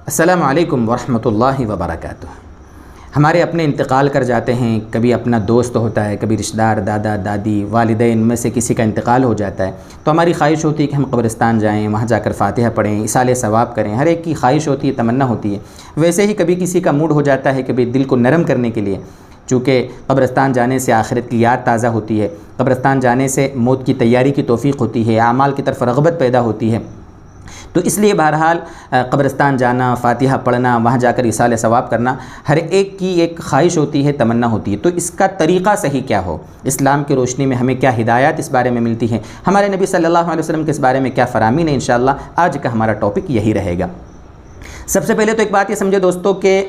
السلام علیکم ورحمۃ اللہ وبرکاتہ۔ ہمارے اپنے انتقال کر جاتے ہیں، کبھی اپنا دوست ہوتا ہے، کبھی رشتہ دار، دادا دادی، والدین میں سے کسی کا انتقال ہو جاتا ہے تو ہماری خواہش ہوتی ہے کہ ہم قبرستان جائیں، وہاں جا کر فاتحہ پڑھیں، ایصال ثواب کریں۔ ہر ایک کی خواہش ہوتی ہے، تمنا ہوتی ہے۔ ویسے ہی کبھی کسی کا موڈ ہو جاتا ہے کہ بھی دل کو نرم کرنے کے لیے، چونکہ قبرستان جانے سے آخرت کی یاد تازہ ہوتی ہے، قبرستان جانے سے موت کی تیاری کی توفیق ہوتی ہے، اعمال کی طرف رغبت پیدا ہوتی ہے، تو اس لیے بہرحال قبرستان جانا، فاتحہ پڑھنا، وہاں جا کر ایصال ثواب کرنا ہر ایک کی ایک خواہش ہوتی ہے، تمنا ہوتی ہے۔ تو اس کا طریقہ صحیح کیا ہو، اسلام کی روشنی میں ہمیں کیا ہدایات اس بارے میں ملتی ہیں، ہمارے نبی صلی اللہ علیہ وسلم کے اس بارے میں کیا فرامین ہے، انشاءاللہ آج کا ہمارا ٹاپک یہی رہے گا۔ سب سے پہلے تو ایک بات یہ سمجھے دوستو کہ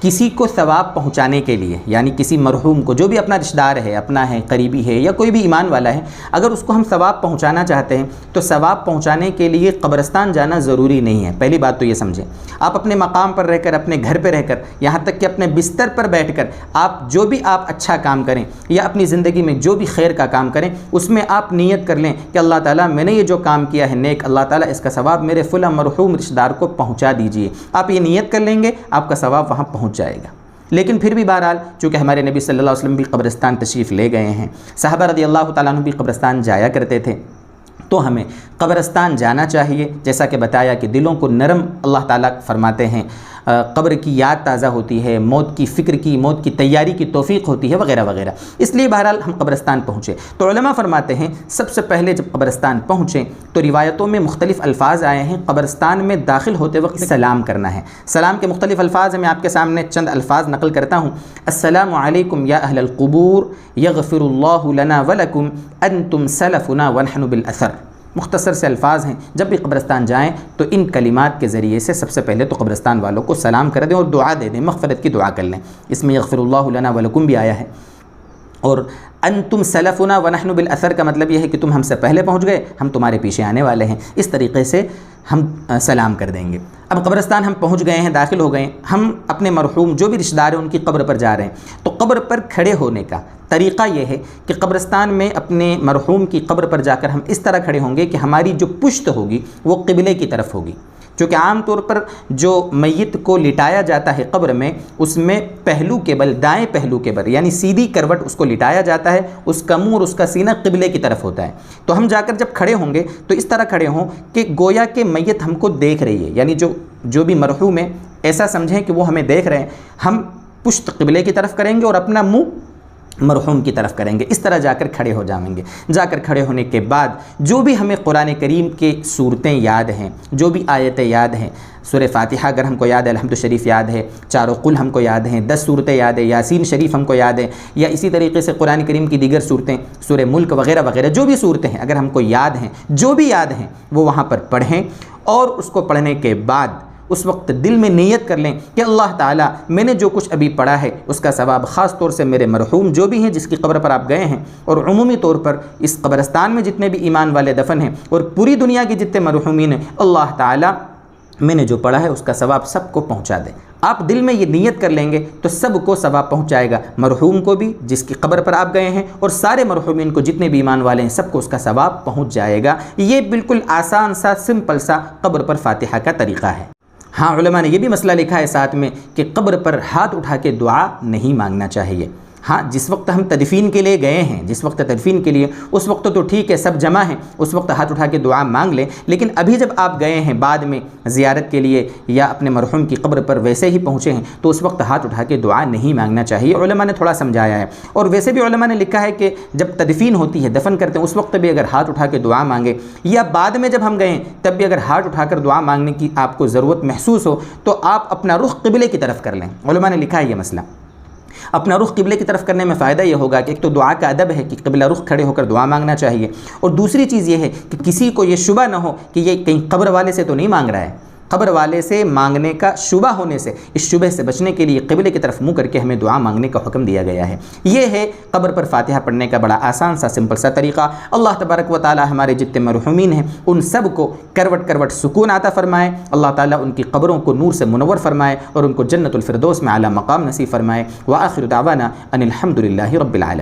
کسی کو ثواب پہنچانے کے لیے، یعنی کسی مرحوم کو، جو بھی اپنا رشتہ دار ہے، اپنا ہے، قریبی ہے، یا کوئی بھی ایمان والا ہے، اگر اس کو ہم ثواب پہنچانا چاہتے ہیں تو ثواب پہنچانے کے لیے قبرستان جانا ضروری نہیں ہے۔ پہلی بات تو یہ سمجھیں، آپ اپنے مقام پر رہ کر، اپنے گھر پہ رہ کر، یہاں تک کہ اپنے بستر پر بیٹھ کر آپ جو بھی آپ اچھا کام کریں یا اپنی زندگی میں جو بھی خیر کا کام کریں، اس میں آپ نیت کر لیں کہ اللہ تعالیٰ میں نے یہ جو کام کیا ہے نیک، اللہ تعالیٰ اس کا ثواب میرے فلاں مرحوم رشتہ دار کو پہنچا دیجئے۔ آپ یہ نیت کر لیں گے، آپ کا ثواب وہاں پہنچ جائے گا۔ لیکن پھر بھی بہرحال چونکہ ہمارے نبی صلی اللہ علیہ وسلم بھی قبرستان تشریف لے گئے ہیں، صحابہ رضی اللہ تعالیٰ عنہ بھی قبرستان جایا کرتے تھے، تو ہمیں قبرستان جانا چاہیے۔ جیسا کہ بتایا کہ دلوں کو نرم اللہ تعالیٰ فرماتے ہیں، قبر کی یاد تازہ ہوتی ہے، موت کی فکر کی، موت کی تیاری کی توفیق ہوتی ہے، وغیرہ وغیرہ۔ اس لیے بہرحال ہم قبرستان پہنچے تو علماء فرماتے ہیں سب سے پہلے جب قبرستان پہنچیں تو روایتوں میں مختلف الفاظ آئے ہیں، قبرستان میں داخل ہوتے وقت سلام کرنا ہے۔ سلام کے مختلف الفاظ ہیں، میں آپ کے سامنے چند الفاظ نقل کرتا ہوں۔ السلام علیکم یا اہل القبور یغفر اللہ لنا ولکم انتم سلفنا ونحن بالاثر۔ مختصر سے الفاظ ہیں، جب بھی قبرستان جائیں تو ان کلمات کے ذریعے سے سب سے پہلے تو قبرستان والوں کو سلام کر دیں اور دعا دے دیں، مغفرت کی دعا کر لیں۔ اس میں یغفر اللہ لنا ولکم بھی آیا ہے، اور انتم سلفنا ونحن بالاثر کا مطلب یہ ہے کہ تم ہم سے پہلے پہنچ گئے، ہم تمہارے پیچھے آنے والے ہیں۔ اس طریقے سے ہم سلام کر دیں گے۔ اب قبرستان ہم پہنچ گئے ہیں، داخل ہو گئے ہیں، ہم اپنے مرحوم جو بھی رشتہ دار ہیں ان کی قبر پر جا رہے ہیں، تو قبر پر کھڑے ہونے کا طریقہ یہ ہے کہ قبرستان میں اپنے مرحوم کی قبر پر جا کر ہم اس طرح کھڑے ہوں گے کہ ہماری جو پشت ہوگی وہ قبلے کی طرف ہوگی، چونکہ عام طور پر جو میت کو لٹایا جاتا ہے قبر میں، اس میں پہلو کے بل، دائیں پہلو کے بل، یعنی سیدھی کروٹ اس کو لٹایا جاتا ہے، اس کا منہ اور اس کا سینہ قبلے کی طرف ہوتا ہے۔ تو ہم جا کر جب کھڑے ہوں گے تو اس طرح کھڑے ہوں کہ گویا کہ میت ہم کو دیکھ رہی ہے، یعنی جو بھی مرحوم ہے ایسا سمجھیں کہ وہ ہمیں دیکھ رہے ہیں۔ ہم پشت قبلے کی طرف کریں گے اور اپنا منہ مرحوم کی طرف کریں گے، اس طرح جا کر کھڑے ہو جائیں گے۔ جا کر کھڑے ہونے کے بعد جو بھی ہمیں قرآن کریم کے صورتیں یاد ہیں، جو بھی آیتیں یاد ہیں، سورہ فاتحہ اگر ہم کو یاد ہے، الحمد شریف یاد ہے، چاروں قل ہم کو یاد ہیں، 10 صورتیں یاد ہیں، یاسین شریف ہم کو یاد ہے، یا اسی طریقے سے قرآن کریم کی دیگر صورتیں، سورہ ملک وغیرہ وغیرہ، جو بھی صورتیں ہیں اگر ہم کو یاد ہیں، جو بھی یاد ہیں وہ وہاں پر پڑھیں، اور اس کو پڑھنے کے بعد اس وقت دل میں نیت کر لیں کہ اللہ تعالیٰ میں نے جو کچھ ابھی پڑھا ہے اس کا ثواب خاص طور سے میرے مرحوم جو بھی ہیں جس کی قبر پر آپ گئے ہیں، اور عمومی طور پر اس قبرستان میں جتنے بھی ایمان والے دفن ہیں اور پوری دنیا کے جتنے مرحومین ہیں، اللہ تعالیٰ میں نے جو پڑھا ہے اس کا ثواب سب کو پہنچا دے۔ آپ دل میں یہ نیت کر لیں گے تو سب کو ثواب پہنچ جائے گا، مرحوم کو بھی جس کی قبر پر آپ گئے ہیں، اور سارے مرحومین کو جتنے بھی ایمان والے ہیں سب کو اس کا ثواب پہنچ جائے گا۔ یہ بالکل آسان سا، سمپل سا قبر پر فاتحہ کا طریقہ ہے۔ ہاں، علماء نے یہ بھی مسئلہ لکھا ہے ساتھ میں کہ قبر پر ہاتھ اٹھا کے دعا نہیں مانگنا چاہیے۔ ہاں، جس وقت ہم تدفین کے لیے گئے ہیں، جس وقت تدفین کے لیے، اس وقت تو ٹھیک ہے، سب جمع ہیں، اس وقت ہاتھ اٹھا کے دعا مانگ لیں، لیکن ابھی جب آپ گئے ہیں بعد میں زیارت کے لیے یا اپنے مرحوم کی قبر پر ویسے ہی پہنچے ہیں تو اس وقت ہاتھ اٹھا کے دعا نہیں مانگنا چاہیے۔ علماء نے تھوڑا سمجھایا ہے، اور ویسے بھی علماء نے لکھا ہے کہ جب تدفین ہوتی ہے، دفن کرتے ہیں، اس وقت بھی اگر ہاتھ اٹھا کے دعا مانگے، یا بعد میں جب ہم گئے ہیں تب بھی اگر ہاتھ اٹھا کر دعا مانگنے کی آپ کو ضرورت محسوس ہو تو آپ اپنا رخ قبلے کی طرف کر لیں۔ علماء نے لکھا ہے یہ مسئلہ۔ اپنا رخ قبلے کی طرف کرنے میں فائدہ یہ ہوگا کہ ایک تو دعا کا ادب ہے کہ قبلہ رخ کھڑے ہو کر دعا مانگنا چاہیے، اور دوسری چیز یہ ہے کہ کسی کو یہ شبہ نہ ہو کہ یہ کہیں قبر والے سے تو نہیں مانگ رہا ہے، قبر والے سے مانگنے کا شبہ ہونے سے، اس شبہ سے بچنے کے لیے قبلے کی طرف منہ کر کے ہمیں دعا مانگنے کا حکم دیا گیا ہے۔ یہ ہے قبر پر فاتحہ پڑھنے کا بڑا آسان سا سمپل سا طریقہ۔ اللہ تبارک و تعالی ہمارے جتنے مرحومین ہیں ان سب کو کروٹ کروٹ سکون عطا فرمائے، اللہ تعالیٰ ان کی قبروں کو نور سے منور فرمائے اور ان کو جنت الفردوس میں اعلیٰ مقام نصیب فرمائے۔ وآخر دعوانا ان الحمد للہ رب العالمین۔